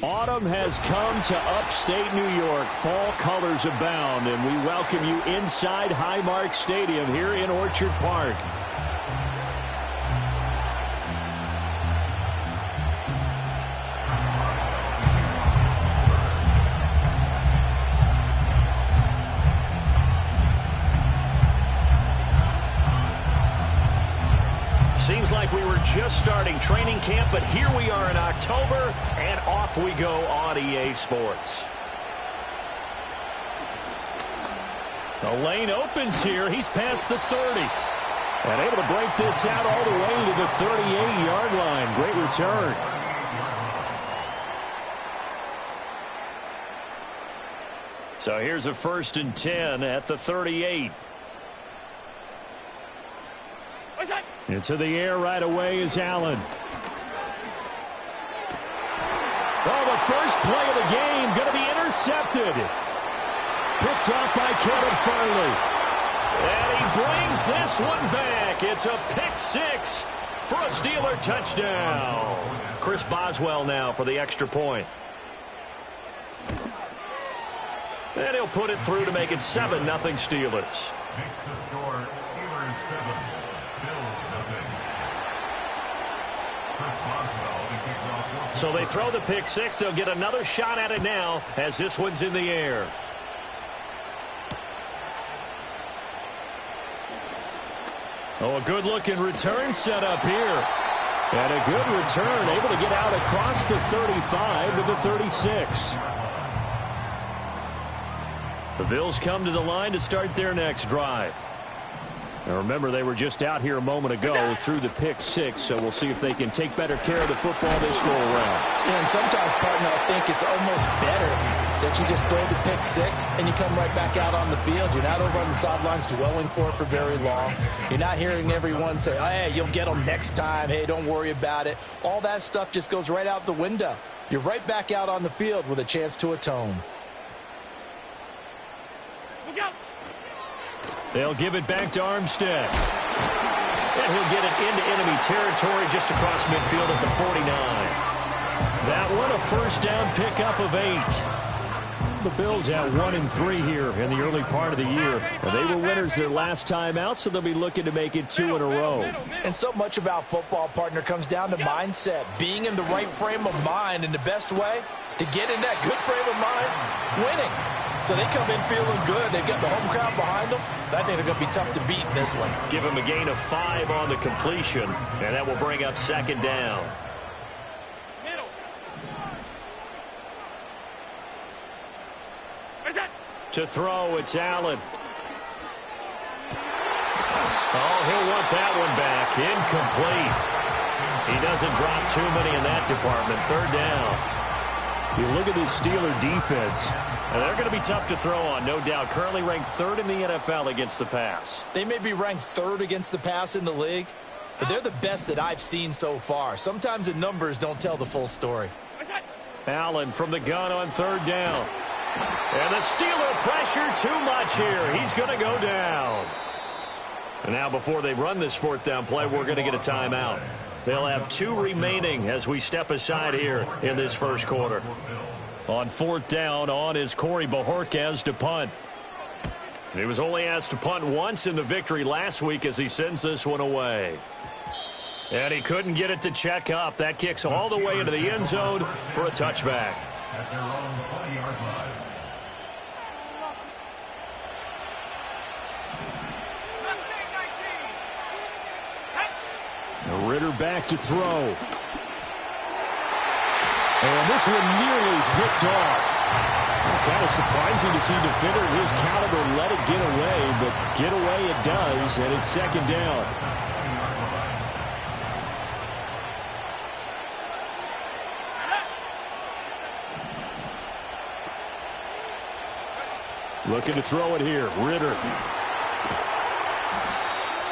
Autumn has come to upstate New York. Fall colors abound, and we welcome you inside Highmark Stadium here in Orchard Park. Seems like we were just starting training camp, but here we are in October, and off we go on EA Sports. The lane opens here. He's past the 30. And able to break this out all the way to the 38-yard line. Great return. So here's a 1st and 10 at the 38. Into the air right away is Allen. Oh, the first play of the game going to be intercepted. Picked off by Kevin Farley. And he brings this one back. It's a pick six for a Steeler touchdown. Chris Boswell now for the extra point. And he'll put it through to make it 7-0 Steelers. Makes the score Steelers 7. So they throw the pick six. They'll get another shot at it now as this one's in the air. Oh, a good-looking return set up here. And a good return, able to get out across the 35 to the 36. The Bills come to the line to start their next drive. Now remember, they were just out here a moment ago through the pick six, so we'll see if they can take better care of the football this go around. Yeah, and sometimes, partner, I think it's almost better that you just throw the pick six and you come right back out on the field. You're not over on the sidelines dwelling for it for very long. You're not hearing everyone say, oh, hey, you'll get them next time. Hey, don't worry about it. All that stuff just goes right out the window. You're right back out on the field with a chance to atone. They'll give it back to Armstead. And he'll get it into enemy territory just across midfield at the 49. That one a first down pickup of 8. The Bills have 1 and 3 here in the early part of the year. And they were winners their last time out, so they'll be looking to make it 2 in a row. And so much about football, partner, comes down to mindset. Being in the right frame of mind, and the best way to get in that good frame of mind, winning. So they come in feeling good. They've got the home crowd behind them. I think they're going to be tough to beat in this one. Give him a gain of 5 on the completion, and that will bring up 2nd down. To throw, it's Allen. Oh, he'll want that one back. Incomplete. He doesn't drop too many in that department. 3rd down. You look at this Steeler defense, and they're going to be tough to throw on, no doubt. Currently ranked 3rd in the NFL against the pass. They may be ranked 3rd against the pass in the league, but they're the best that I've seen so far. Sometimes the numbers don't tell the full story. Allen from the gun on 3rd down. And the Steeler pressure too much here. He's going to go down. And now before they run this 4th down play, we're going to get a timeout. They'll have 2 remaining as we step aside here in this first quarter. On 4th down, on is Corey Bojorquez to punt. He was only asked to punt once in the victory last week as he sends this one away. And he couldn't get it to check up. That kicks all the way into the end zone for a touchback. At their own 20-yard line. Ritter back to throw. And this one nearly picked off. Kind of surprising to see a defender of his caliber let it get away, but get away it does, and it's 2nd down. Looking to throw it here, Ritter.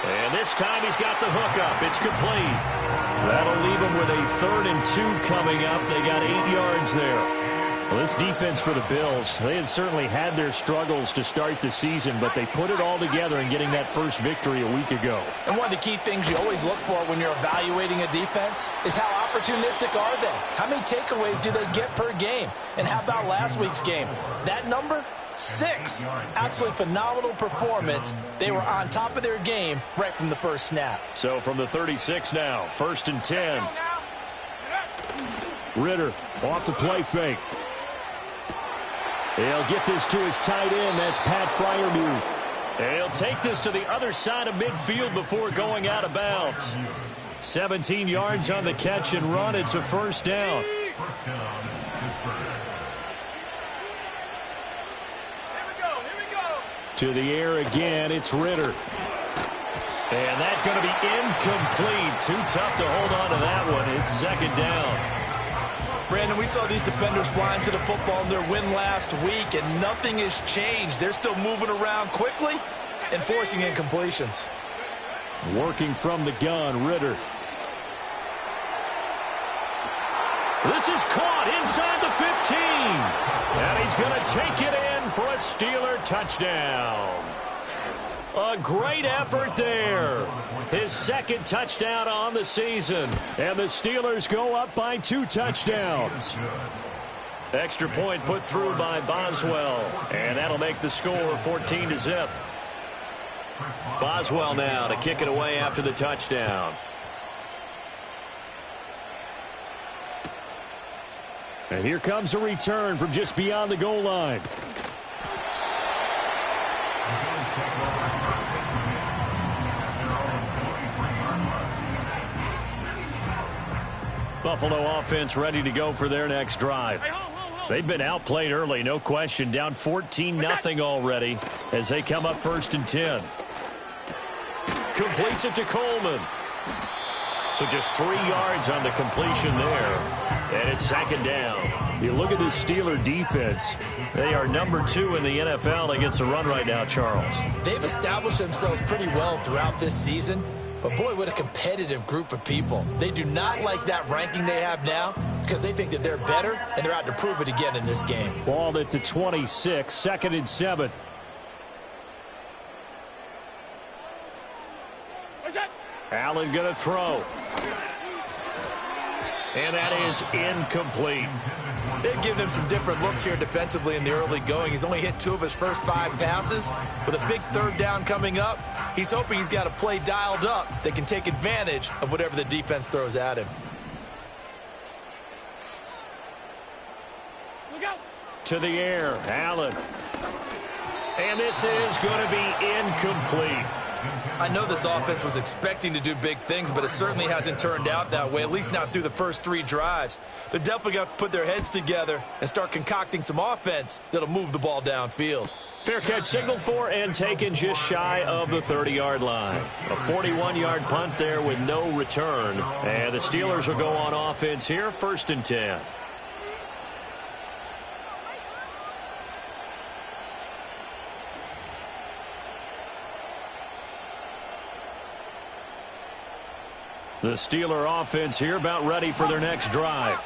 And this time he's got the hook up. It's complete. That'll leave him with a 3rd and 2 coming up. They got 8 yards there. Well, this defense for the Bills, they had certainly had their struggles to start the season, but they put it all together in getting that first victory a week ago. And one of the key things you always look for when you're evaluating a defense is how opportunistic are they? How many takeaways do they get per game? And how about last week's game? That number? 6. Absolutely phenomenal performance. They were on top of their game right from the first snap. So from the 36 now, 1st and 10. Ritter off the play fake. He'll get this to his tight end. That's Pat Freiermuth. And he'll take this to the other side of midfield before going out of bounds. 17 yards on the catch and run. It's a first down. To the air again, it's Ritter. And that's going to be incomplete. Too tough to hold on to that one. It's 2nd down. Brandon, we saw these defenders flying to the football in their win last week, and nothing has changed. They're still moving around quickly and forcing incompletions. Working from the gun, Ritter. This is caught inside the 15. And he's going to take it in for a Steeler touchdown. A great effort there. His 2nd touchdown on the season. And the Steelers go up by 2 touchdowns. Extra point put through by Boswell. And that'll make the score 14-0. Boswell now to kick it away after the touchdown. And here comes a return from just beyond the goal line. Buffalo offense ready to go for their next drive. They've been outplayed early, no question. Down 14-0 already as they come up 1st and 10. Completes it to Coleman. So just 3 yards on the completion there. And it's 2nd down. You look at this Steeler defense. They are number 2 in the NFL against the run right now, Charles. They've established themselves pretty well throughout this season. But, boy, what a competitive group of people. They do not like that ranking they have now because they think that they're better, and they're out to prove it again in this game. Balled it to 26, 2nd and 7. Allen going to throw. And that is incomplete. They've given him some different looks here defensively in the early going. He's only hit 2 of his first 5 passes. With a big 3rd down coming up, he's hoping he's got a play dialed up that can take advantage of whatever the defense throws at him. To the air, Allen. And this is going to be incomplete. I know this offense was expecting to do big things, but it certainly hasn't turned out that way, at least not through the first 3 drives. They're definitely going to have to put their heads together and start concocting some offense that'll move the ball downfield. Fair catch signaled for and taken just shy of the 30-yard line. A 41-yard punt there with no return. And the Steelers will go on offense here, 1st and 10. The Steeler offense here about ready for their next drive.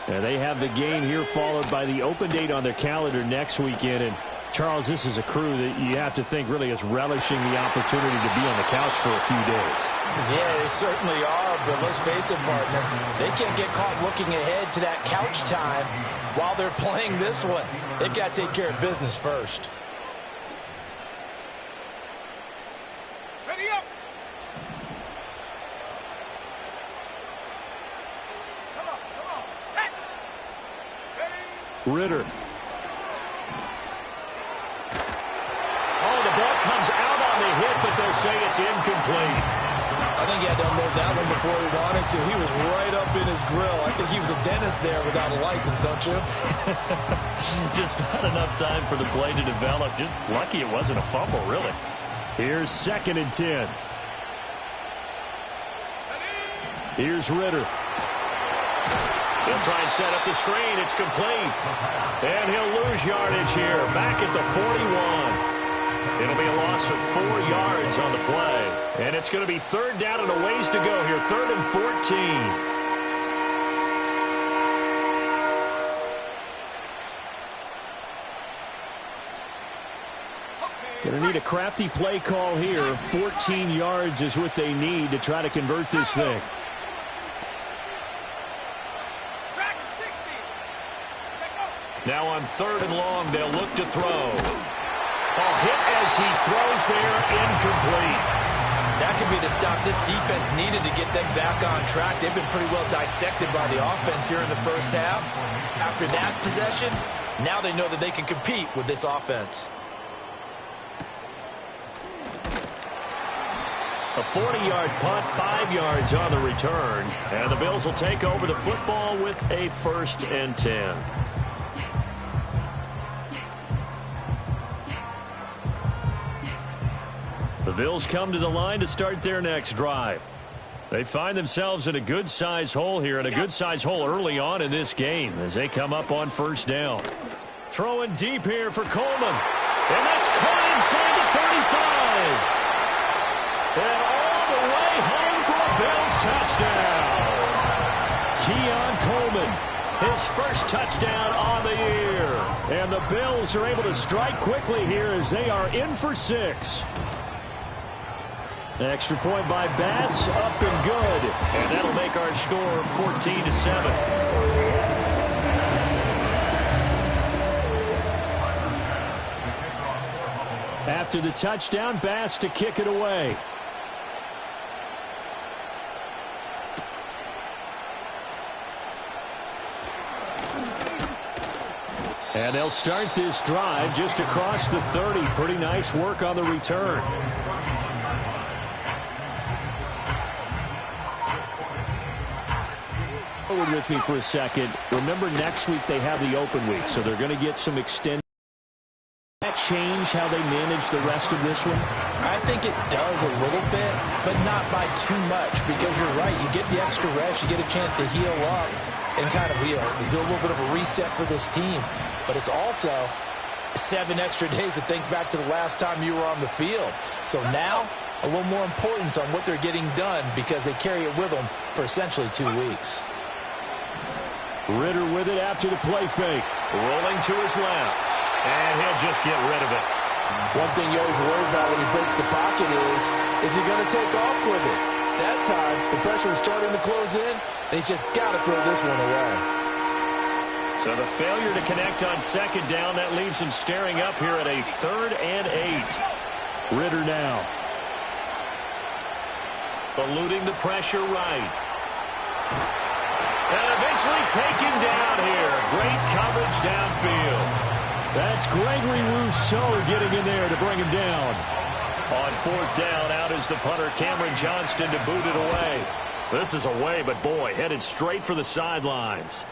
And they have the game here followed by the open date on their calendar next weekend. And, Charles, this is a crew that you have to think really is relishing the opportunity to be on the couch for a few days. Yeah, they certainly are, but let's face it, partner. They can't get caught looking ahead to that couch time while they're playing this one. They've got to take care of business first. Ritter. Oh, the ball comes out on the hit, but they'll say it's incomplete. I think he had to unload that one before he wanted to. He was right up in his grill. I think he was a dentist there without a license, don't you? Just not enough time for the play to develop. Just lucky it wasn't a fumble, really. Here's 2nd and 10. Here's Ritter. He'll try and set up the screen. It's complete. And he'll lose yardage here. Back at the 41. It'll be a loss of 4 yards on the play. And it's going to be 3rd down and a ways to go here. 3rd and 14. Going to need a crafty play call here. 14 yards is what they need to try to convert this thing. Now on 3rd and long, they'll look to throw. Hit as he throws there, incomplete. That could be the stop this defense needed to get them back on track. They've been pretty well dissected by the offense here in the first half. After that possession, now they know that they can compete with this offense. A 40-yard punt, 5 yards on the return. And the Bills will take over the football with a 1st and 10. The Bills come to the line to start their next drive. They find themselves in a good-sized hole here, and a good-sized hole early on in this game as they come up on 1st down. Throwing deep here for Coleman. And that's caught inside the 35. And all the way home for a Bills touchdown. Keon Coleman, his first touchdown on the year. And the Bills are able to strike quickly here as they are in for 6. Extra point by Bass, up and good. And that'll make our score 14-7. After the touchdown, Bass to kick it away. And they'll start this drive just across the 30. Pretty nice work on the return. With me for a second. Remember, next week they have the open week, so they're going to get some extended. That change how they manage the rest of this one? I think it does a little bit, but not by too much, because you're right. You get the extra rest, you get a chance to heal up and kind of do a little bit of a reset for this team. But it's also 7 extra days to think back to the last time you were on the field. So now a little more importance on what they're getting done because they carry it with them for essentially 2 weeks. Ritter with it after the play fake. Rolling to his left. And he'll just get rid of it. One thing you always worry about when he breaks the pocket is he going to take off with it? That time, the pressure was starting to close in, and he's just got to throw this one away. So the failure to connect on 2nd down, that leaves him staring up here at a 3rd and 8. Ritter now. Eluding the pressure right. And eventually taken down here. Great coverage downfield. That's Gregory Rousseau getting in there to bring him down. On 4th down, out is the punter, Cameron Johnston, to boot it away. This is away, but boy, headed straight for the sidelines.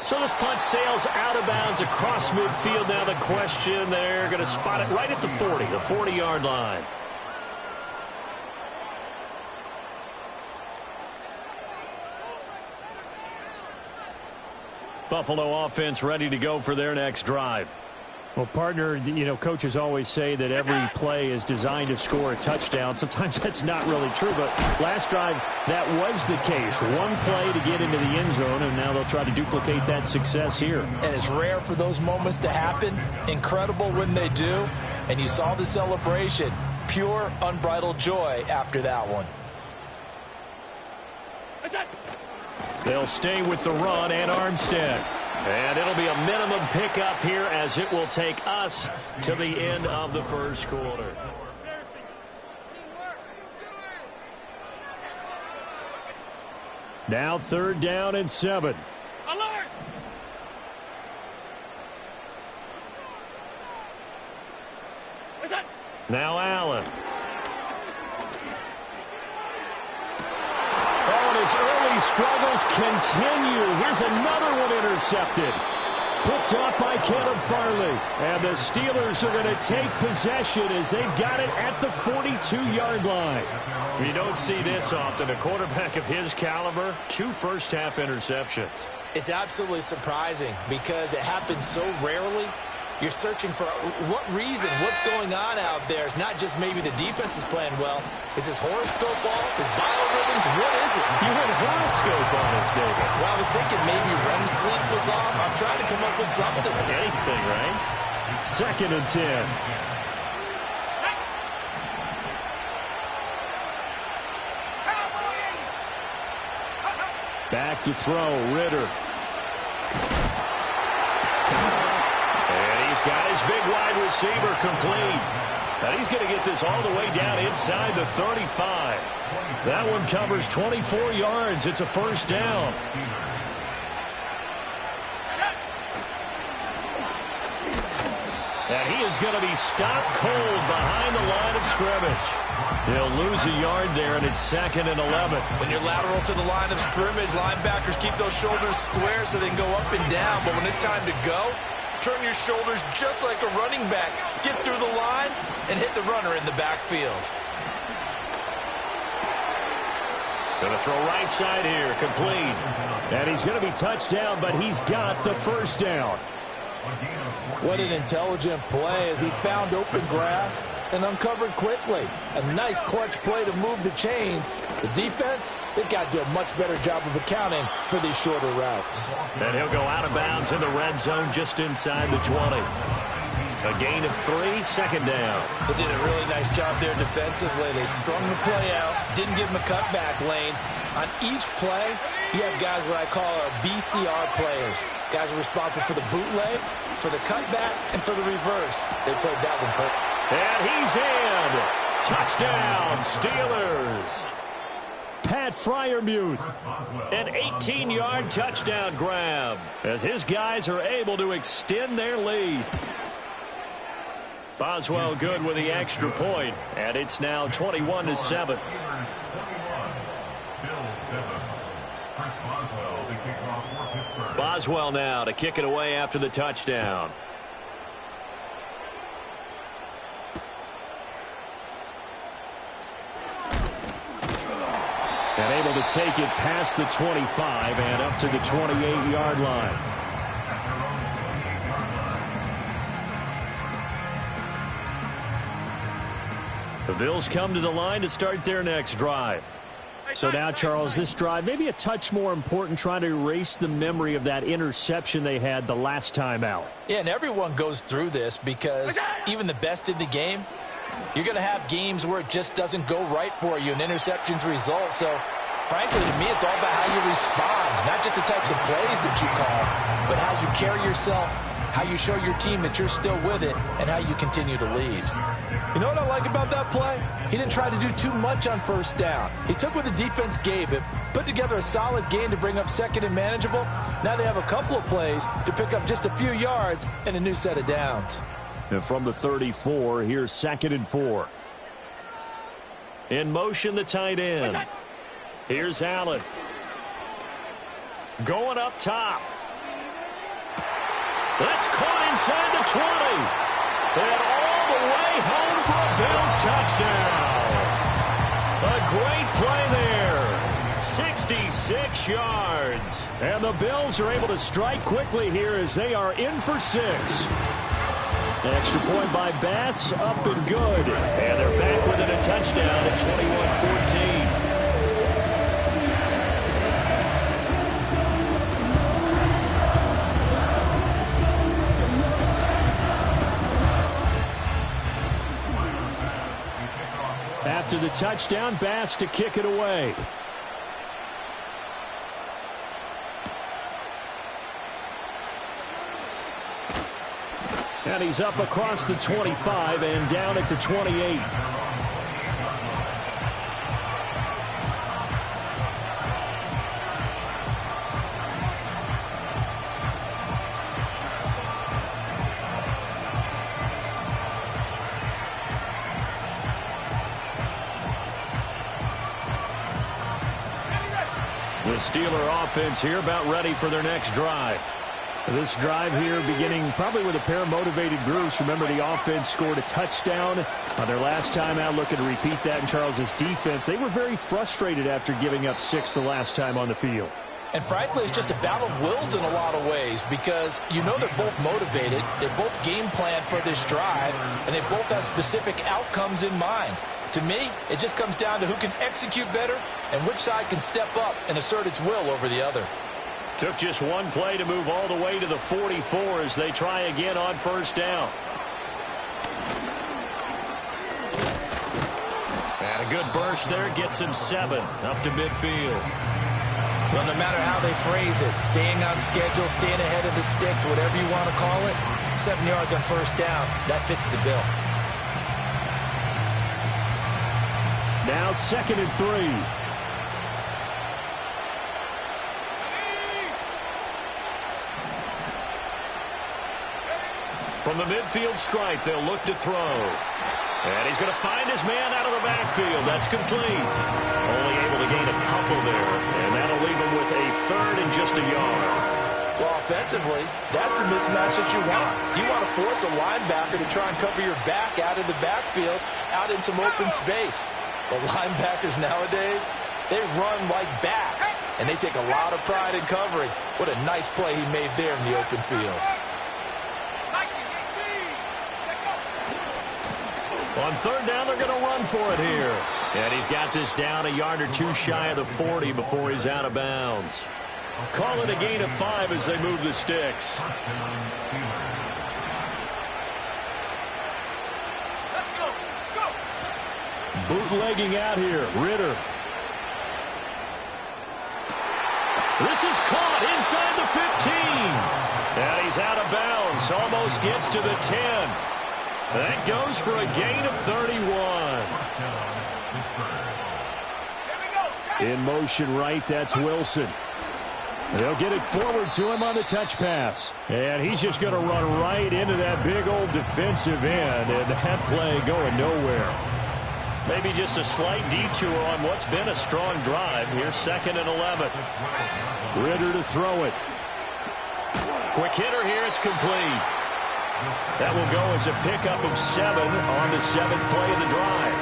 So this punt sails out of bounds across midfield. Now the question, they're going to spot it right at the 40, the 40-yard line. Buffalo offense ready to go for their next drive. Well, partner, coaches always say that every play is designed to score a touchdown. Sometimes that's not really true, but last drive, that was the case. One play to get into the end zone, and now they'll try to duplicate that success here. And it's rare for those moments to happen. Incredible when they do. And you saw the celebration. Pure, unbridled joy after that one. They'll stay with the run and Armstead. And it'll be a minimum pickup here as it will take us to the end of the first quarter. Now 3rd down and 7. Alert! Now Allen. His early struggles continue. Here's another one intercepted. Picked off by Caleb Farley. And the Steelers are going to take possession as they've got it at the 42-yard line. You don't see this often. A quarterback of his caliber, 2 first-half interceptions. It's absolutely surprising because it happens so rarely. You're searching for what reason, what's going on out there. It's not just maybe the defense is playing well. Is his horoscope off? His biorhythms? What is it? You had a horoscope on us, David. Well, I was thinking maybe REM sleep was off. I'm trying to come up with something. Anything, right? 2nd and 10. Back to throw, Ritter. And he's got his big wide receiver complete. And he's going to get this all the way down inside the 35. That one covers 24 yards. It's a first down. And he is going to be stopped cold behind the line of scrimmage. He'll lose a yard there, and it's 2nd and 11. When you're lateral to the line of scrimmage, linebackers keep those shoulders square so they can go up and down. But when it's time to go, turn your shoulders just like a running back. Get through the line and hit the runner in the backfield. Going to throw right side here, complete. And he's going to be touchdown, but he's got the first down. What an intelligent play as he found open grass and uncovered quickly. A nice clutch play to move the chains. The defense, they've got to do a much better job of accounting for these shorter routes. And he'll go out of bounds in the red zone just inside the 20. A gain of 3, 2nd down. They did a really nice job there defensively. They strung the play out, didn't give him a cutback lane. On each play, you have guys what I call our BCR players. Guys are responsible for the bootleg, for the cutback, and for the reverse. They played that one perfect. And he's in. Touchdown, Steelers. Pat Freiermuth, an 18-yard touchdown grab as his guys are able to extend their lead. Boswell good with the extra point, and it's now 21-7. Boswell now to kick it away after the touchdown. And able to take it past the 25 and up to the 28-yard line. The Bills come to the line to start their next drive. So now, Charles, this drive maybe a touch more important, trying to erase the memory of that interception they had the last time out. Yeah, and everyone goes through this because even the best in the game, you're going to have games where it just doesn't go right for you and interceptions result. So, frankly, to me, it's all about how you respond, not just the types of plays that you call, but how you carry yourself, how you show your team that you're still with it, and how you continue to lead. You know what I like about that play? He didn't try to do too much on first down. He took what the defense gave him, put together a solid gain to bring up 2nd and manageable. Now they have a couple of plays to pick up just a few yards and a new set of downs. And from the 34, here's 2nd and 4. In motion, the tight end. Here's Allen. Going up top. That's caught inside the 20. And all the way home for a Bills touchdown. A great play there. 66 yards. And the Bills are able to strike quickly here as they are in for 6. Extra point by Bass, up and good. And they're back within a touchdown at 21-14. After the touchdown, Bass to kick it away. And he's up across the 25 and down at the 28. The Steeler offense here about ready for their next drive. This drive here beginning probably with a pair of motivated groups. Remember, the offense scored a touchdown on their last time out. Looking to repeat that in Charles's defense. They were very frustrated after giving up 6 the last time on the field. And frankly, it's just a battle of wills in a lot of ways because you know they're both motivated. They both game plan for this drive, and they both have specific outcomes in mind. To me, it just comes down to who can execute better and which side can step up and assert its will over the other. Took just one play to move all the way to the 44 as they try again on first down. And a good burst there gets him 7 up to midfield. Well, no matter how they phrase it, staying on schedule, staying ahead of the sticks, whatever you want to call it, 7 yards on first down, that fits the bill. Now 2nd and 3. From the midfield stripe, they'll look to throw. And he's going to find his man out of the backfield. That's complete. Only able to gain a couple there. And that'll leave him with a 3rd and just a yard. Well, offensively, that's the mismatch that you want. You want to force a linebacker to try and cover your back out of the backfield, out in some open space. The linebackers nowadays, they run like backs, and they take a lot of pride in covering. What a nice play he made there in the open field. On 3rd down, they're going to run for it here. And he's got this down a yard or 2 shy of the 40 before he's out of bounds. Call it a gain of 5 as they move the sticks. Bootlegging out here, Ritter. This is caught inside the 15. And he's out of bounds, almost gets to the 10. That goes for a gain of 31. In motion right, that's Wilson. They'll get it forward to him on the touch pass. And he's just going to run right into that big old defensive end. And that play going nowhere. Maybe just a slight detour on what's been a strong drive. Here's 2nd and 11. Ritter to throw it. Quick hitter here, it's complete. That will go as a pickup of 7 on the 7th play of the drive.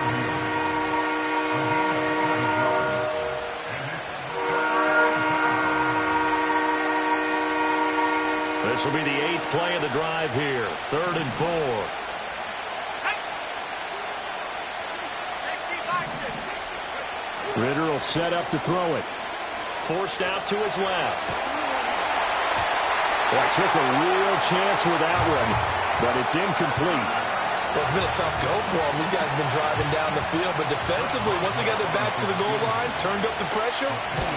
This will be the 8th play of the drive here. 3rd and 4. Ritter will set up to throw it. Forced out to his left. Well, took a real chance with that one, but it's incomplete. Well, it's been a tough go for them. These guys have been driving down the field, but defensively, once they got their backs to the goal line, turned up the pressure,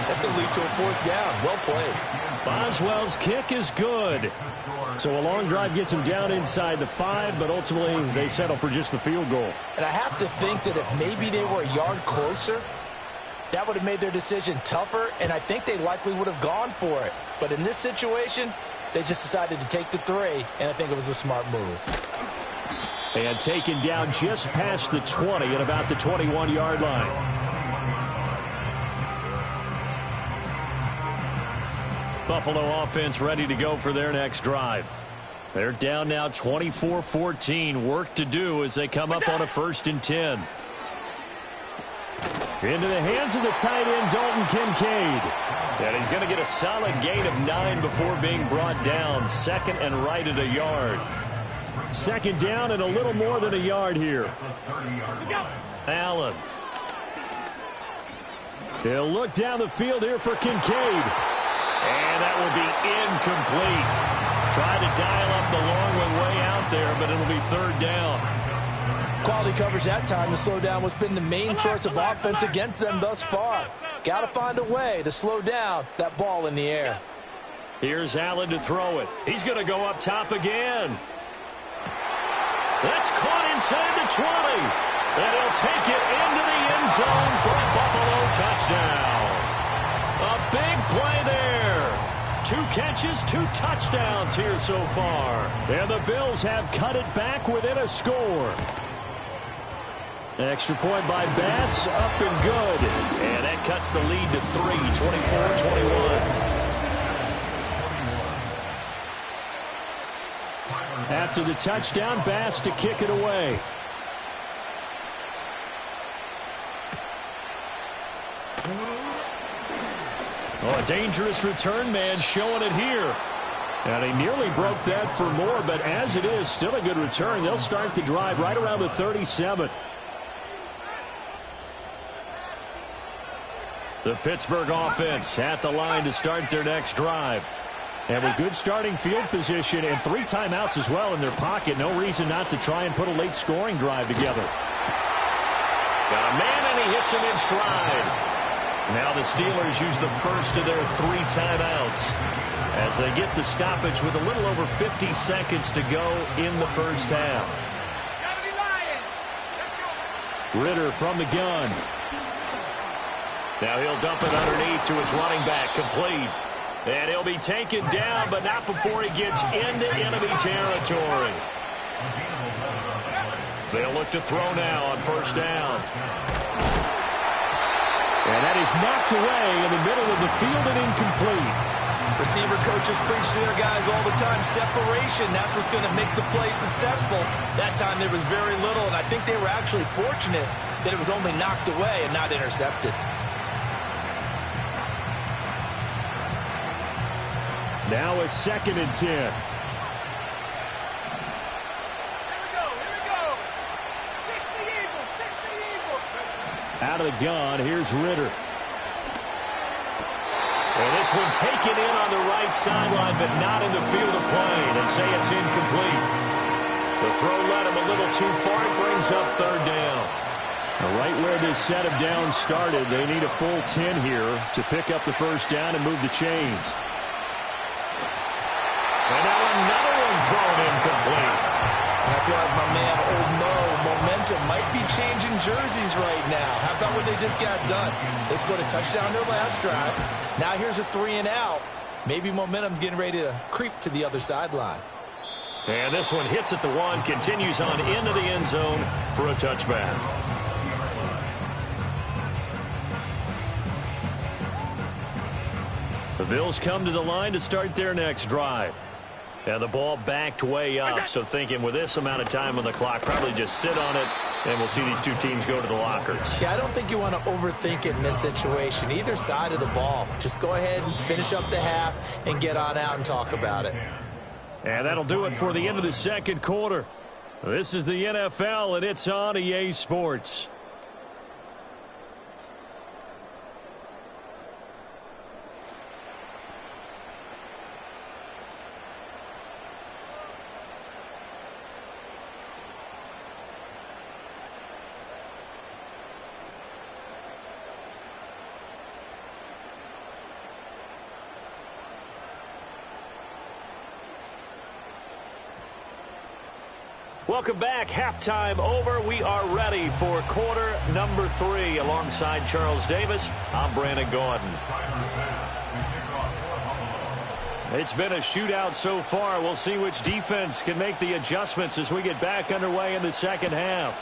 that's going to lead to a 4th down. Well played. Boswell's kick is good. So a long drive gets them down inside the 5, but ultimately they settle for just the field goal. And I have to think that if maybe they were a yard closer, that would have made their decision tougher, and I think they likely would have gone for it. But in this situation, they just decided to take the 3, and I think it was a smart move. And taken down just past the 20 at about the 21-yard line. Buffalo offense ready to go for their next drive. They're down now 24-14. Work to do as they come up on a 1st and 10. Into the hands of the tight end, Dalton Kincaid. And he's going to get a solid gain of 9 before being brought down. 2nd and right at a yard. 2nd down and a little more than a yard here. Allen. He'll look down the field here for Kincaid. And that will be incomplete. Tried to dial up the long one way out there, but it'll be 3rd down. Quality coverage that time to slow down what's been the main source of offense against them thus far. Got to find a way to slow down that ball in the air. Here's Allen to throw it. He's going to go up top again. That's caught inside the 20. And he'll take it into the end zone for a Buffalo touchdown. A big play there. 2 catches, 2 touchdowns here so far. And the Bills have cut it back within a score. Extra point by Bass, up and good. And that cuts the lead to 3, 24-21. After the touchdown, Bass to kick it away. Oh, a dangerous return man showing it here. And he nearly broke that for more, but as it is, still a good return. They'll start the drive right around the 37. The Pittsburgh offense at the line to start their next drive. And with good starting field position and 3 timeouts as well in their pocket, no reason not to try and put a late scoring drive together. Got a man, and he hits him in stride. Now the Steelers use the first of their 3 timeouts as they get the stoppage with a little over 50 seconds to go in the first half. Ritter from the gun. Now he'll dump it underneath to his running back, complete. And he'll be taken down, but not before he gets into enemy territory. They'll look to throw now on first down. And that is knocked away in the middle of the field and incomplete. Receiver coaches preach to their guys all the time. Separation, that's what's going to make the play successful. That time there was very little, and I think they were actually fortunate that it was only knocked away and not intercepted. Now a 2nd and 10. Here we go. 60 Eagles. Out of the gun, here's Ritter. And this one taken in on the right sideline, but not in the field of play. They say it's incomplete. The throw led him a little too far. It brings up 3rd down. Right where this set of downs started, they need a full 10 here to pick up the first down and move the chains. And now another one thrown incomplete. And I feel like my man, Old Mo, momentum might be changing jerseys right now. How about what they just got done? They scored a touchdown their last drive. Now here's a 3 and out. Maybe momentum's getting ready to creep to the other sideline. And this one hits at the 1, continues on into the end zone for a touchback. The Bills come to the line to start their next drive. Now the ball backed way up, so thinking with this amount of time on the clock, probably just sit on it, and we'll see these 2 teams go to the lockers. Yeah, I don't think you want to overthink it in this situation. Either side of the ball. Just go ahead and finish up the half and get on out and talk about it. And that'll do it for the end of the 2nd quarter. This is the NFL, and it's on EA Sports. Welcome back. Halftime over. We are ready for quarter number 3. Alongside Charles Davis, I'm Brandon Gordon. It's been a shootout so far. We'll see which defense can make the adjustments as we get back underway in the 2nd half.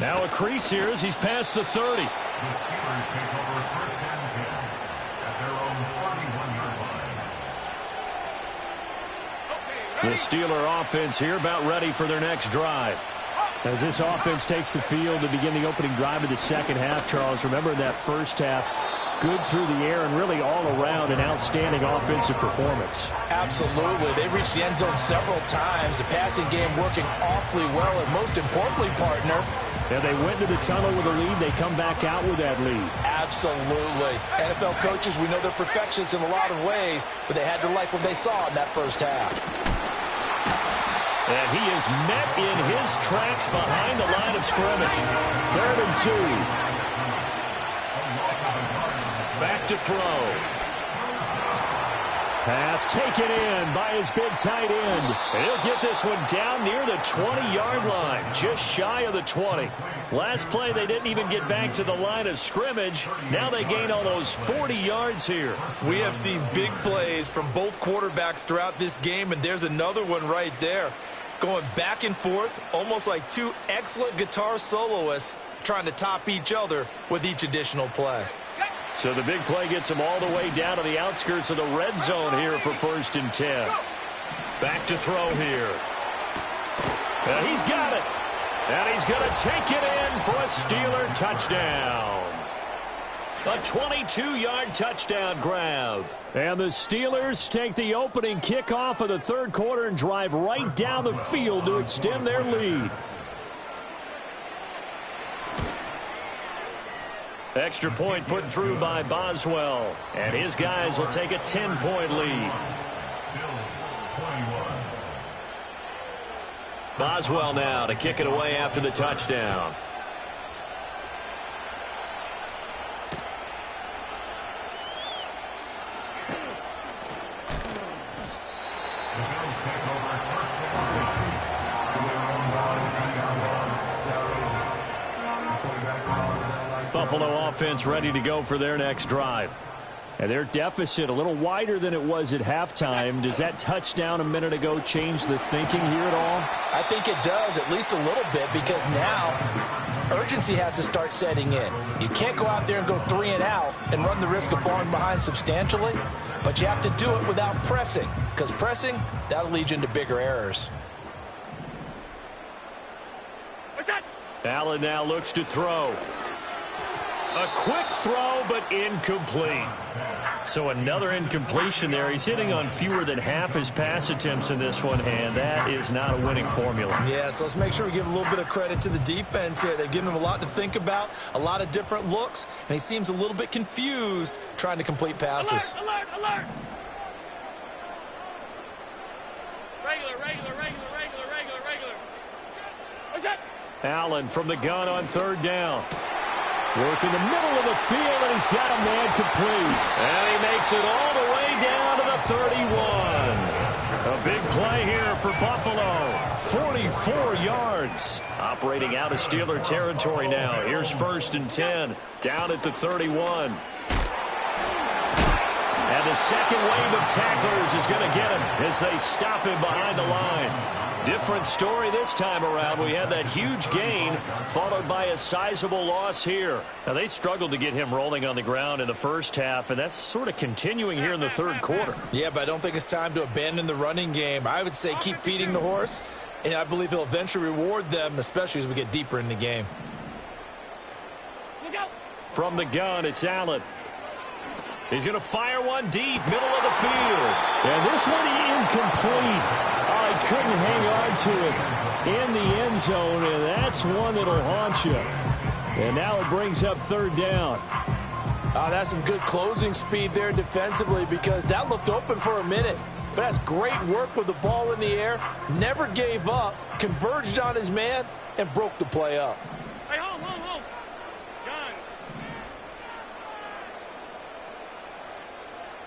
Now a crease here as he's past the 30. The Steelers take over 1st and 10 at their own 41-yard line. The Steeler offense here about ready for their next drive. As this offense takes the field to begin the opening drive of the 2nd half, Charles, remember that first half, good through the air and really all around an outstanding offensive performance. Absolutely. They reached the end zone several times. The passing game working awfully well, and most importantly, partner, Yeah, they went to the tunnel with a lead. They come back out with that lead. absolutely. NFL coaches, we know they're perfectionists in a lot of ways, but they had to like what they saw in that first half. And he is met in his tracks behind the line of scrimmage. 3rd and 2. Back to throw. Pass taken in by his big tight end. And he'll get this one down near the 20-yard line, just shy of the 20. Last play, they didn't even get back to the line of scrimmage. Now they gain almost 40 yards here. We have seen big plays from both quarterbacks throughout this game, and there's another one right there. Going back and forth, almost like 2 excellent guitar soloists trying to top each other with each additional play. So the big play gets him all the way down to the outskirts of the red zone here for 1st and 10. Back to throw here. And he's got it. And he's going to take it in for a Steeler touchdown. A 22-yard touchdown grab. And the Steelers take the opening kickoff of the 3rd quarter and drive right down the field to extend their lead. Extra point put through by Boswell. And his guys will take a 10-point lead. Boswell now to kick it away after the touchdown. Buffalo offense ready to go for their next drive. And their deficit a little wider than it was at halftime. Does that touchdown a minute ago change the thinking here at all? I think it does, at least a little bit, because now urgency has to start setting in. You can't go out there and go 3 and out and run the risk of falling behind substantially, but you have to do it without pressing, because pressing, that'll lead you into bigger errors. Allen now looks to throw. A quick throw, but incomplete. So another incompletion there. He's hitting on fewer than half his pass attempts in this one, and that is not a winning formula. Yeah, so let's make sure we give a little bit of credit to the defense here. They've given him a lot to think about, a lot of different looks, and he seems a little bit confused trying to complete passes. Alert, alert, alert. Regular. What's that? Allen from the gun on third down. Work in the middle of the field, and he's got a man complete. And he makes it all the way down to the 31. A big play here for Buffalo. 44 yards. Operating out of Steeler territory now. Here's 1st and 10. Down at the 31. And the second wave of tacklers is going to get him as they stop him behind the line. Different story this time around. We had that huge gain followed by a sizable loss here. Now, they struggled to get him rolling on the ground in the first half, and that's sort of continuing here in the third quarter. Yeah, but I don't think it's time to abandon the running game. I would say keep feeding the horse, and I believe he'll eventually reward them, especially as we get deeper in the game. From the gun, it's Allen. He's going to fire one deep, middle of the field. And this one incomplete. I couldn't hang on to it in the end zone, and that's one that'll haunt you. And now it brings up 3rd down. That's some good closing speed there defensively, because that looked open for a minute. But that's great work with the ball in the air. Never gave up, converged on his man, and broke the play up. Hey, hold. Gun.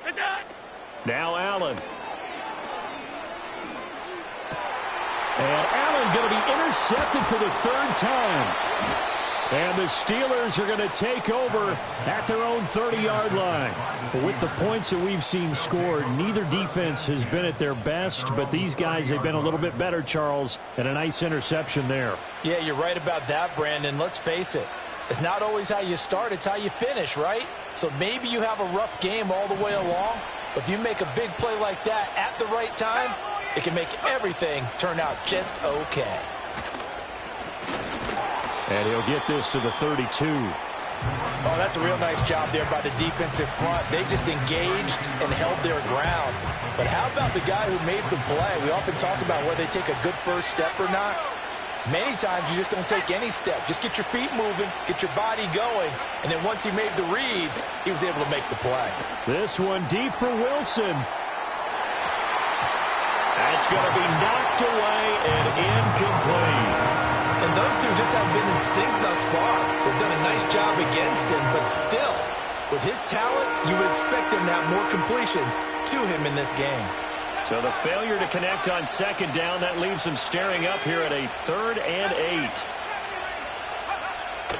It's out. Now Allen. And Allen going to be intercepted for the 3rd time. And the Steelers are going to take over at their own 30-yard line. With the points that we've seen scored, neither defense has been at their best, but these guys have been a little bit better, Charles, and a nice interception there. Yeah, you're right about that, Brandon. Let's face it. It's not always how you start, it's how you finish, right? So maybe you have a rough game all the way along, but if you make a big play like that at the right time, it can make everything turn out just okay. And he'll get this to the 32. Oh, that's a real nice job there by the defensive front. They just engaged and held their ground. But how about the guy who made the play? We often talk about whether they take a good first step or not. Many times you just don't take any step. Just get your feet moving, get your body going, and then once he made the read, he was able to make the play. This one deep for Wilson. That's going to be knocked away and incomplete. And those two just haven't been in sync thus far. They've done a nice job against him, but still, with his talent, you would expect them to have more completions to him in this game. So the failure to connect on 2nd down, that leaves them staring up here at a 3rd and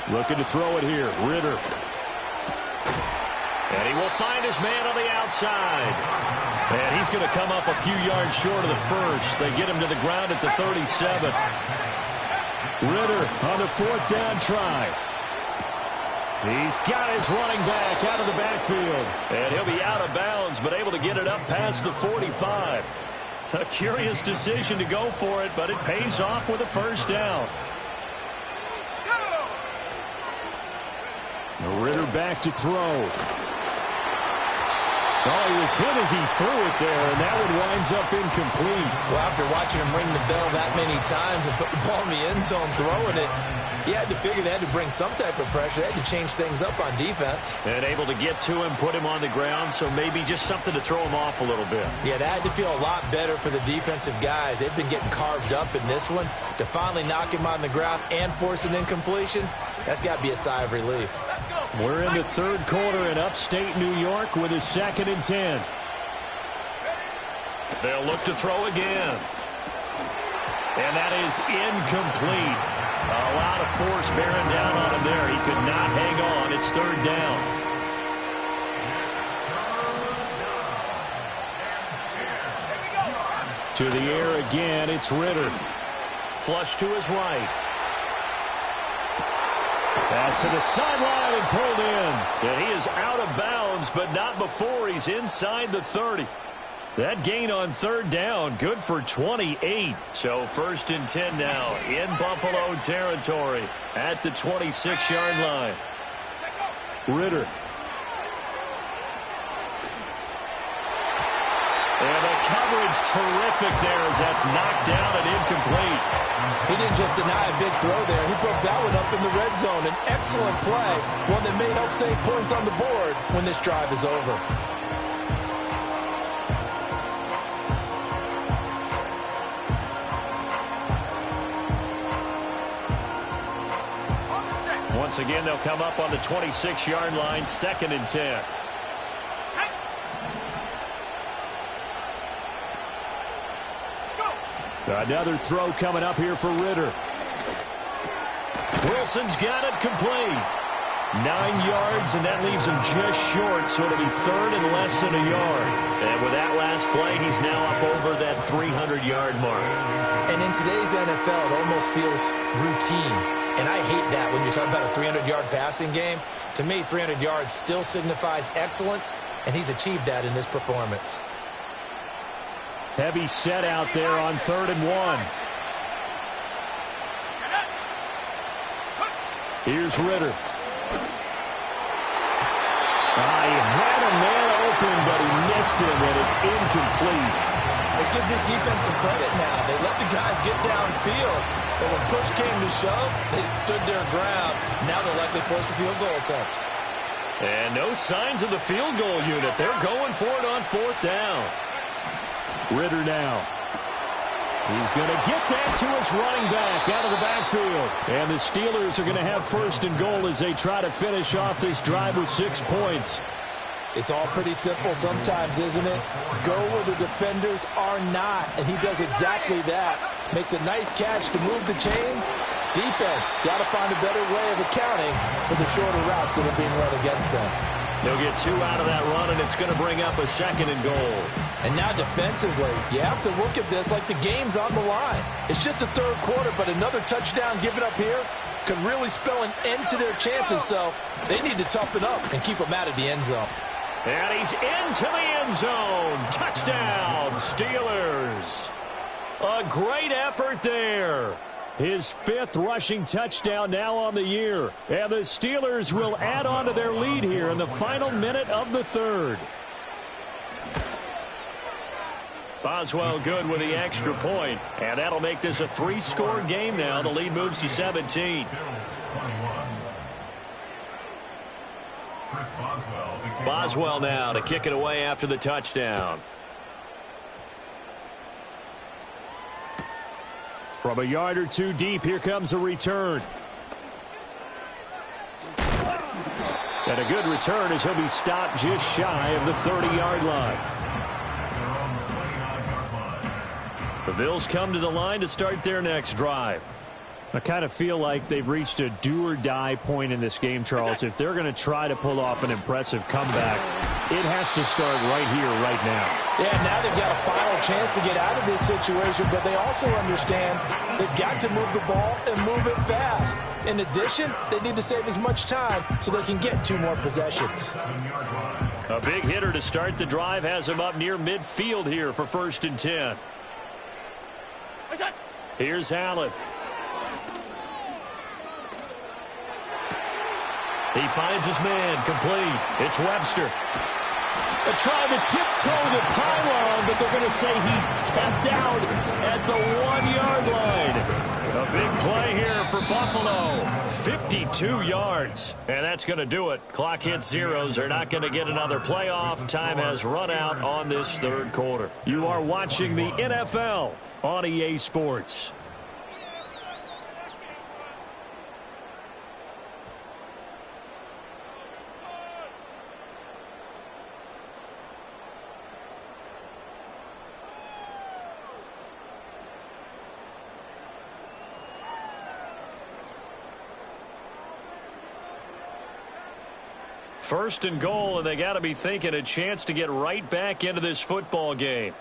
8. Looking to throw it here, Ritter. And he will find his man on the outside. And he's going to come up a few yards short of the first. They get him to the ground at the 37. Ritter on the 4th down try. He's got his running back out of the backfield. And he'll be out of bounds, but able to get it up past the 45. A curious decision to go for it, but it pays off with a 1st down. Ritter back to throw. Oh, he was hit as he threw it there, and that one winds up incomplete. Well, after watching him ring the bell that many times and put the ball in the end zone throwing it, he had to figure they had to bring some type of pressure. They had to change things up on defense. And able to get to him, put him on the ground, so maybe just something to throw him off a little bit. Yeah, that had to feel a lot better for the defensive guys. They've been getting carved up in this one. To finally knock him on the ground and force an incompletion, that's got to be a sigh of relief. We're in the 3rd quarter in upstate New York with a 2nd and 10. They'll look to throw again. And that is incomplete. A lot of force bearing down on him there. He could not hang on. It's third down. To the air again, it's Ritter. Flush to his right. Pass to the sideline and pulled in. And he is out of bounds, but not before he's inside the 30. That gain on third down, good for 28. So first and 10 now in Buffalo territory at the 26-yard line. Ritter. And the coverage terrific there as that's knocked down and incomplete. He didn't just deny a big throw there. He broke that one up in the red zone. An excellent play, one that may help save points on the board when this drive is over. Once again, they'll come up on the 26-yard line, second and 10. Another throw coming up here for Ritter. Wilson's got it complete. 9 yards, and that leaves him just short, so it'll be third and less than a yard. And with that last play, he's now up over that 300-yard mark. And in today's NFL, it almost feels routine. And I hate that when you're talking about a 300-yard passing game. To me, 300 yards still signifies excellence, and he's achieved that in this performance. Heavy set out there on 3rd and 1. Here's Ritter. He had a man open, but he missed him, and it's incomplete. Let's give this defense some credit now. They let the guys get downfield, but when push came to shove, they stood their ground. Now they'll likely force a field goal attempt. And no signs of the field goal unit. They're going for it on 4th down. Ritter now. He's going to get that to his running back out of the backfield. And the Steelers are going to have 1st and goal as they try to finish off this drive with 6 points. It's all pretty simple sometimes, isn't it? Go where the defenders are not, and he does exactly that. Makes a nice catch to move the chains. Defense got to find a better way of accounting for the shorter routes that are being run against them. They'll get 2 out of that run, and it's going to bring up a 2nd and goal. And now defensively, you have to look at this like the game's on the line. It's just the 3rd quarter, but another touchdown given up here could really spell an end to their chances, so they need to toughen up and keep them out of the end zone. And he's into the end zone. Touchdown, Steelers. A great effort there. His 5th rushing touchdown now on the year. And the Steelers will add on to their lead here in the final minute of the 3rd. Boswell good with the extra point, and that'll make this a 3-score game now. The lead moves to 17. Boswell now to kick it away after the touchdown. From a yard or 2 deep, here comes a return. And a good return as he'll be stopped just shy of the 30-yard line. The Bills come to the line to start their next drive. I kind of feel like they've reached a do-or-die point in this game, Charles. If they're going to try to pull off an impressive comeback, it has to start right here, right now. Yeah, now they've got a final chance to get out of this situation, but they also understand they've got to move the ball and move it fast. In addition, they need to save as much time so they can get 2 more possessions. A big hitter to start the drive has him up near midfield here for 1st and 10. Here's Allen. He finds his man, complete. It's Webster. They're trying to tiptoe the pylon, but they're going to say he stepped out at the 1-yard line. A big play here for Buffalo. 52 yards. And that's going to do it. Clock hits zeros. They're not going to get another playoff. Time has run out on this 3rd quarter. You are watching the NFL on EA Sports. First and goal, and they got to be thinking a chance to get right back into this football game.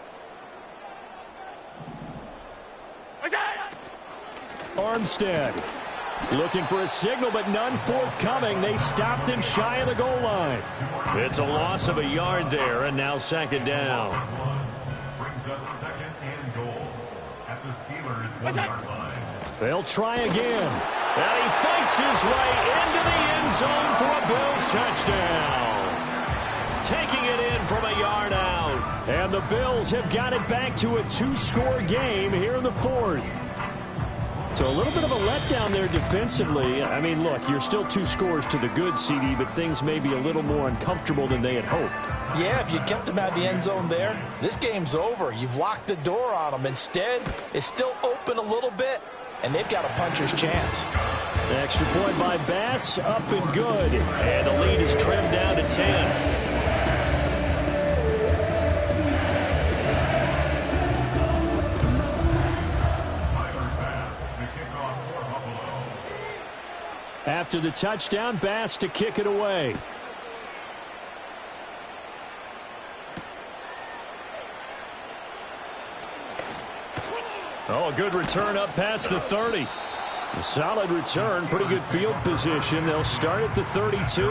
Armstead looking for a signal, but none forthcoming. They stopped him shy of the goal line. It's a loss of a yard there, and now second down. Brings up second and goal at the Steelers' 1-yard line. They'll try again. And he fights his way into the end zone for a Bills touchdown. Taking it in from a yard out. And the Bills have got it back to a 2-score game here in the fourth. So a little bit of a letdown there defensively. I mean, look, you're still 2 scores to the good, CD, but things may be a little more uncomfortable than they had hoped. Yeah, if you kept them out of the end zone there, this game's over. You've locked the door on them. Instead, it's still open a little bit, and they've got a puncher's chance. Extra point by Bass, up and good. And the lead is trimmed down to 10. After the touchdown, Bass to kick it away. Oh, a good return up past the 30. A solid return, pretty good field position. They'll start at the 32.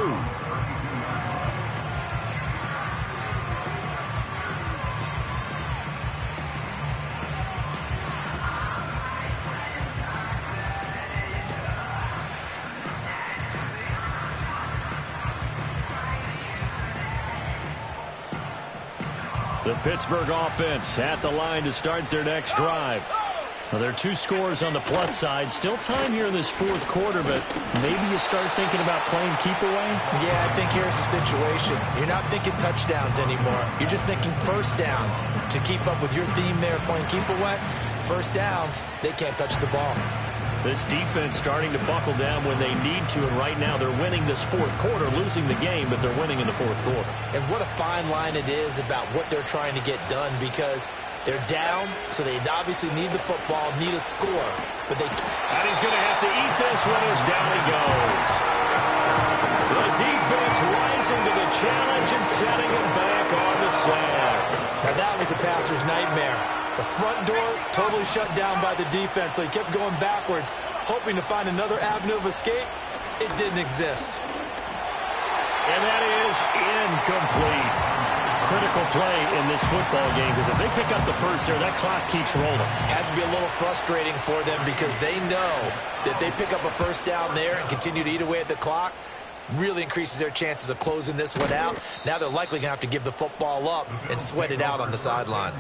The Pittsburgh offense at the line to start their next drive. Well, there are 2 scores on the plus side. Still time here in this fourth quarter, but maybe you start thinking about playing keep away? Yeah, I think here's the situation. You're not thinking touchdowns anymore. You're just thinking first downs. To keep up with your theme there, playing keep away, first downs, they can't touch the ball. This defense starting to buckle down when they need to, and right now they're winning this fourth quarter, losing the game, but they're winning in the fourth quarter. And what a fine line it is about what they're trying to get done, because they're down, so they obviously need the football, need a score. But and he's going to have to eat this one as down he goes. The defense rising to the challenge and setting him back on the sack. Now that was a passer's nightmare. The front door totally shut down by the defense, so he kept going backwards, hoping to find another avenue of escape. It didn't exist. And that is incomplete. Critical play in this football game, because if they pick up the first there, that clock keeps rolling. Has to be a little frustrating for them, because they know that they pick up a first down there and continue to eat away at the clock, really increases their chances of closing this one out. Now they're likely going to have to give the football up and sweat it out on the sideline.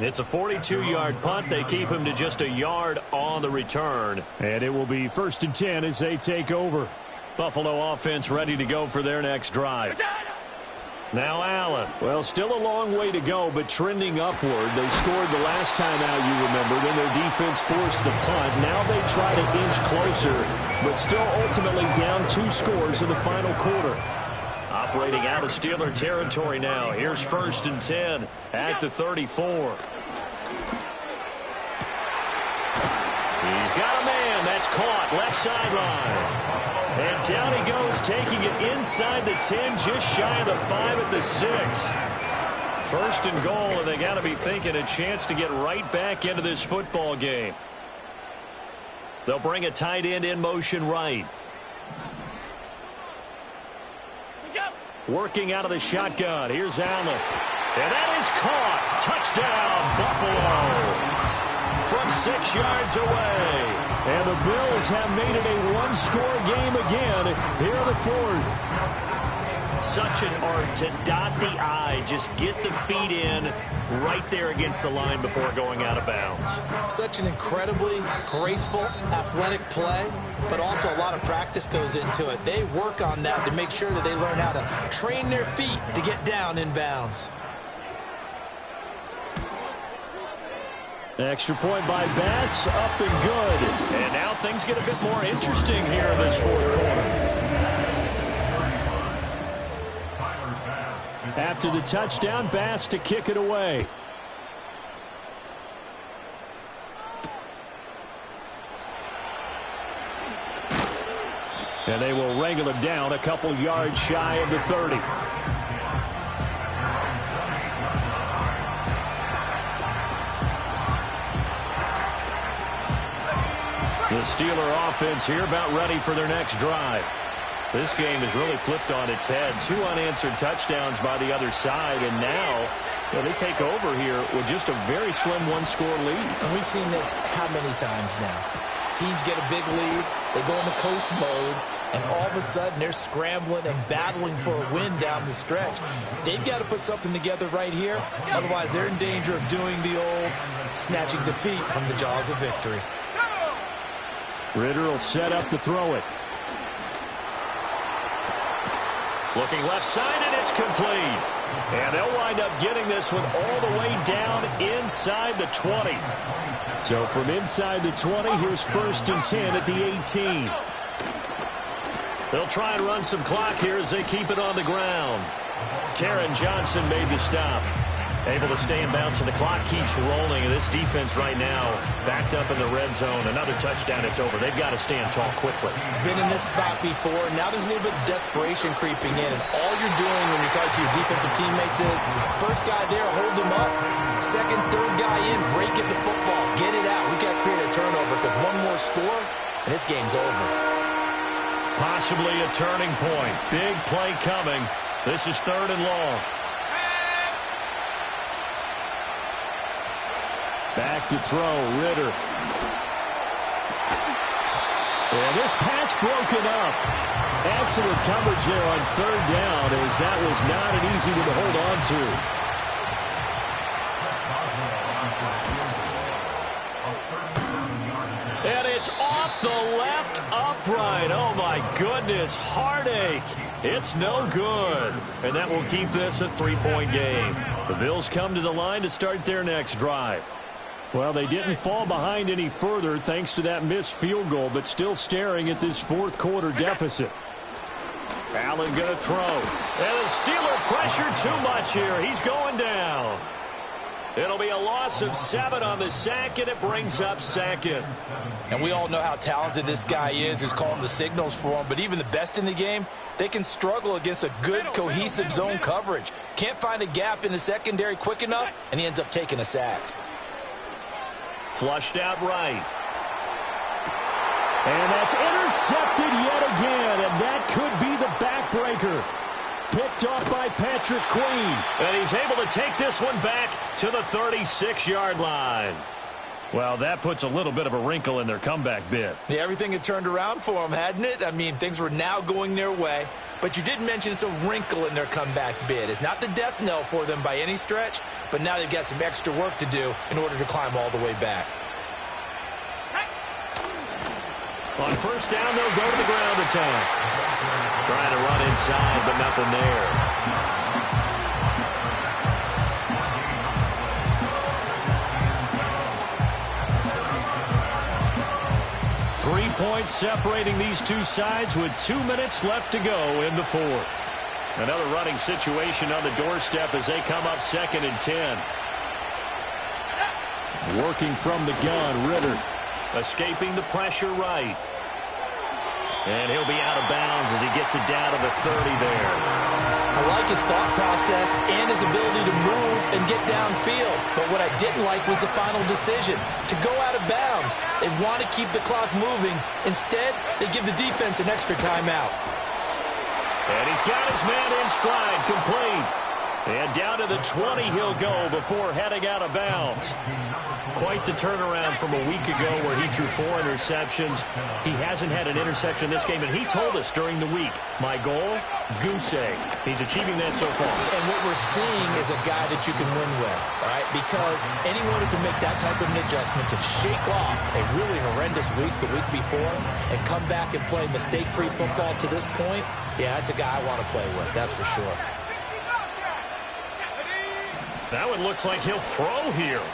It's a 42-yard punt. They keep him to just a yard on the return. And it will be 1st and 10 as they take over. Buffalo offense ready to go for their next drive. Now Allen. Well, still a long way to go, but trending upward. They scored the last time out, you remember. Then their defense forced the punt. Now they try to inch closer, but still ultimately down 2 scores in the final quarter. Operating out of Steeler territory now. Here's 1st and 10 at the 34. He's got a man. That's caught. Left sideline. And down he goes, taking it inside the 10, just shy of the 5 at the 6. 1st and goal, and they got to be thinking a chance to get right back into this football game. They'll bring a tight end in motion right. Working out of the shotgun. Here's Allen. And that is caught. Touchdown, Buffalo. From 6 yards away. And the Bills have made it a 1-score game again here in the fourth. Such an art to dot the I, just get the feet in right there against the line before going out of bounds. Such an incredibly graceful, athletic play, but also a lot of practice goes into it. They work on that to make sure that they learn how to train their feet to get down in bounds. Extra point by Bass, up and good. And now things get a bit more interesting here in this fourth quarter. After the touchdown, Bass to kick it away. And they will wrangle him down a couple yards shy of the 30. The Steeler offense here about ready for their next drive. This game is really flipped on its head. 2 unanswered touchdowns by the other side, and now they take over here with just a very slim one-score lead. And we've seen this how many times now? Teams get a big lead, they go into coast mode, and all of a sudden they're scrambling and battling for a win down the stretch. They've got to put something together right here, otherwise they're in danger of doing the old snatching defeat from the jaws of victory. Ritter will set up to throw it. Looking left side, and it's complete. And they'll wind up getting this one all the way down inside the 20. So from inside the 20, here's 1st and 10 at the 18. They'll try and run some clock here as they keep it on the ground. Taron Johnson made the stop. Able to stay in bounds, and the clock keeps rolling. And this defense right now backed up in the red zone. Another touchdown, it's over. They've got to stand tall quickly. Been in this spot before. Now there's a little bit of desperation creeping in. And all you're doing when you're talking to your defensive teammates is, first guy there, hold him up. Second, third guy in, break at the football. Get it out. We've got to create a turnover because one more score, and this game's over. Possibly a turning point. Big play coming. This is 3rd and long. Back to throw, Ritter. And this pass broken up. Excellent coverage there on 3rd down, as that was not an easy one to hold on to. And it's off the left upright. Oh, my goodness. Heartache. It's no good. And that will keep this a 3-point game. The Bills come to the line to start their next drive. Well, they didn't fall behind any further thanks to that missed field goal, but still staring at this 4th quarter deficit. Allen going to throw. And the Steeler pressure too much here. He's going down. It'll be a loss of 7 on the sack, and it brings up 2nd. And we all know how talented this guy is who's calling the signals for him, but even the best in the game, they can struggle against a good, cohesive zone coverage. Can't find a gap in the secondary quick enough, and he ends up taking a sack. Flushed out right. And that's intercepted yet again, and that could be the backbreaker. Picked off by Patrick Queen. And he's able to take this one back to the 36-yard line. Well, that puts a little bit of a wrinkle in their comeback bid. Yeah, everything had turned around for them, hadn't it? I mean, things were now going their way. But you did mention it's a wrinkle in their comeback bid. It's not the death knell for them by any stretch, but now they've got some extra work to do in order to climb all the way back. On 1st down, they'll go to the ground attack. Trying to run inside, but nothing there. 3 points separating these two sides with 2 minutes left to go in the 4th. Another running situation on the doorstep as they come up 2nd and 10. Working from the gun, Ritter. Escaping the pressure right. And he'll be out of bounds as he gets it down to the 30 there. I like his thought process and his ability to move and get downfield. But what I didn't like was the final decision, to go out of bounds. They want to keep the clock moving. Instead, they give the defense an extra timeout. And he's got his man in stride, complete. And down to the 20 he'll go before heading out of bounds. Quite the turnaround from a week ago where he threw 4 interceptions. He hasn't had an interception this game, and he told us during the week, my goal, goose egg. He's achieving that so far. And what we're seeing is a guy that you can win with, all right? Because anyone who can make that type of an adjustment to shake off a really horrendous week the week before and come back and play mistake-free football to this point, yeah, that's a guy I want to play with, that's for sure. That one looks like he'll throw here.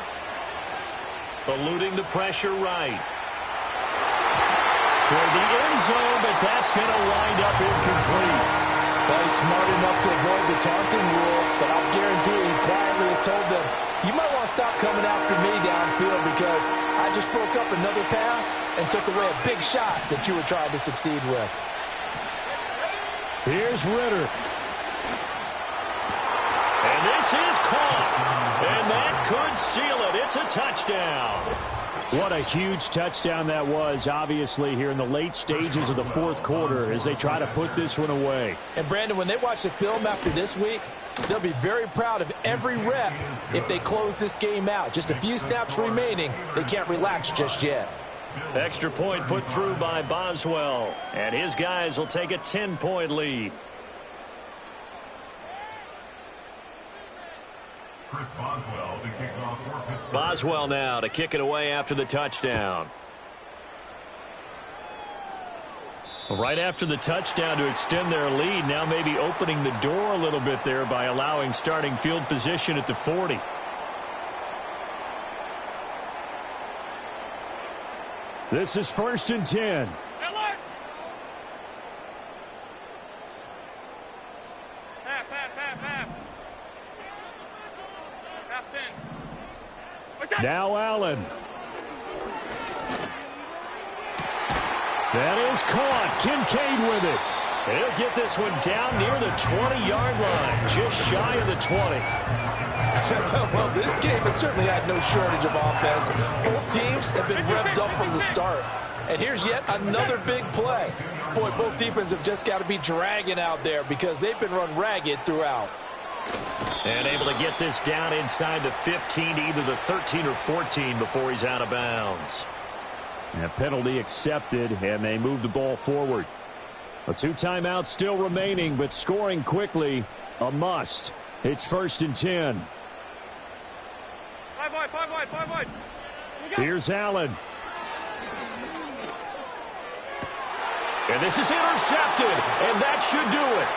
Eluding the pressure right. Toward the end zone, but that's going to wind up incomplete. Well, he's smart enough to avoid the taunting rule, but I'll guarantee he quietly has told them, you might want to stop coming after me downfield because I just broke up another pass and took away a big shot that you were trying to succeed with. Here's Ritter. And this is caught. And that could seal it. It's a touchdown. What a huge touchdown that was, obviously, here in the late stages of the fourth quarter as they try to put this one away. And, Brandon, when they watch the film after this week, they'll be very proud of every rep if they close this game out. Just a few snaps remaining. They can't relax just yet. Extra point put through by Boswell. And his guys will take a 10-point lead. Chris Boswell to kick off for Pittsburgh. Boswell now to kick it away after the touchdown. Right after the touchdown to extend their lead, now maybe opening the door a little bit there by allowing starting field position at the 40. This is 1st and 10. Now Allen. That is caught. Kincaid with it. He'll get this one down near the 20-yard line, just shy of the 20. Well, this game has certainly had no shortage of offense. Both teams have been revved up from the start. And here's yet another big play. Boy, both defenses have just got to be dragging out there because they've been run ragged throughout. And able to get this down inside the 15 to either the 13 or 14 before he's out of bounds. And a penalty accepted, and they move the ball forward. 2 timeouts still remaining, but scoring quickly, a must. It's 1st and 10. 5 wide. Here's Allen. And this is intercepted, and that should do it.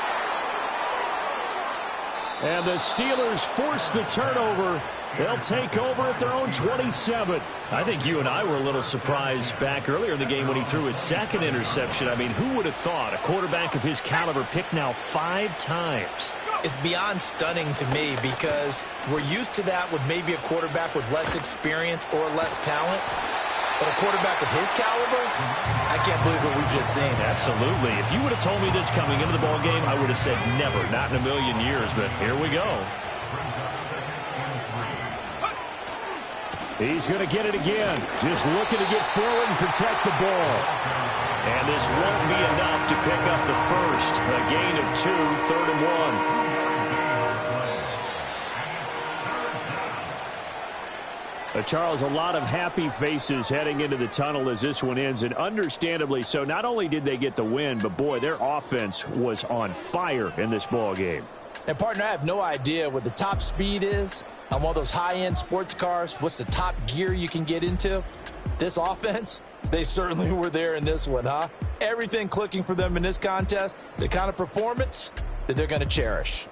And the Steelers force the turnover. They'll take over at their own 27. I think you and I were a little surprised back earlier in the game when he threw his second interception. I mean, who would have thought a quarterback of his caliber picked now 5 times? It's beyond stunning to me because we're used to that with maybe a quarterback with less experience or less talent. But a quarterback of his caliber, I can't believe what we've just seen. Absolutely. If you would have told me this coming into the ball game, I would have said never, not in a million years. But here we go. He's going to get it again. Just looking to get forward and protect the ball. And this won't be enough to pick up the first. A gain of 2, 3rd and 1. Charles, a lot of happy faces heading into the tunnel as this one ends, and understandably so. Not only did they get the win, but, boy, their offense was on fire in this ball game. And, partner, I have no idea what the top speed is on one of those high-end sports cars. What's the top gear you can get into? This offense, they certainly were there in this one, huh? Everything clicking for them in this contest, the kind of performance that they're going to cherish.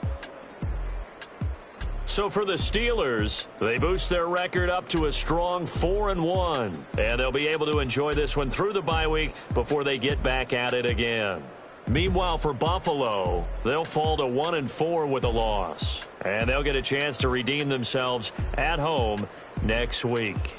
So for the Steelers, they boost their record up to a strong 4-1. And they'll be able to enjoy this one through the bye week before they get back at it again. Meanwhile, for Buffalo, they'll fall to 1-4 with a loss. And they'll get a chance to redeem themselves at home next week.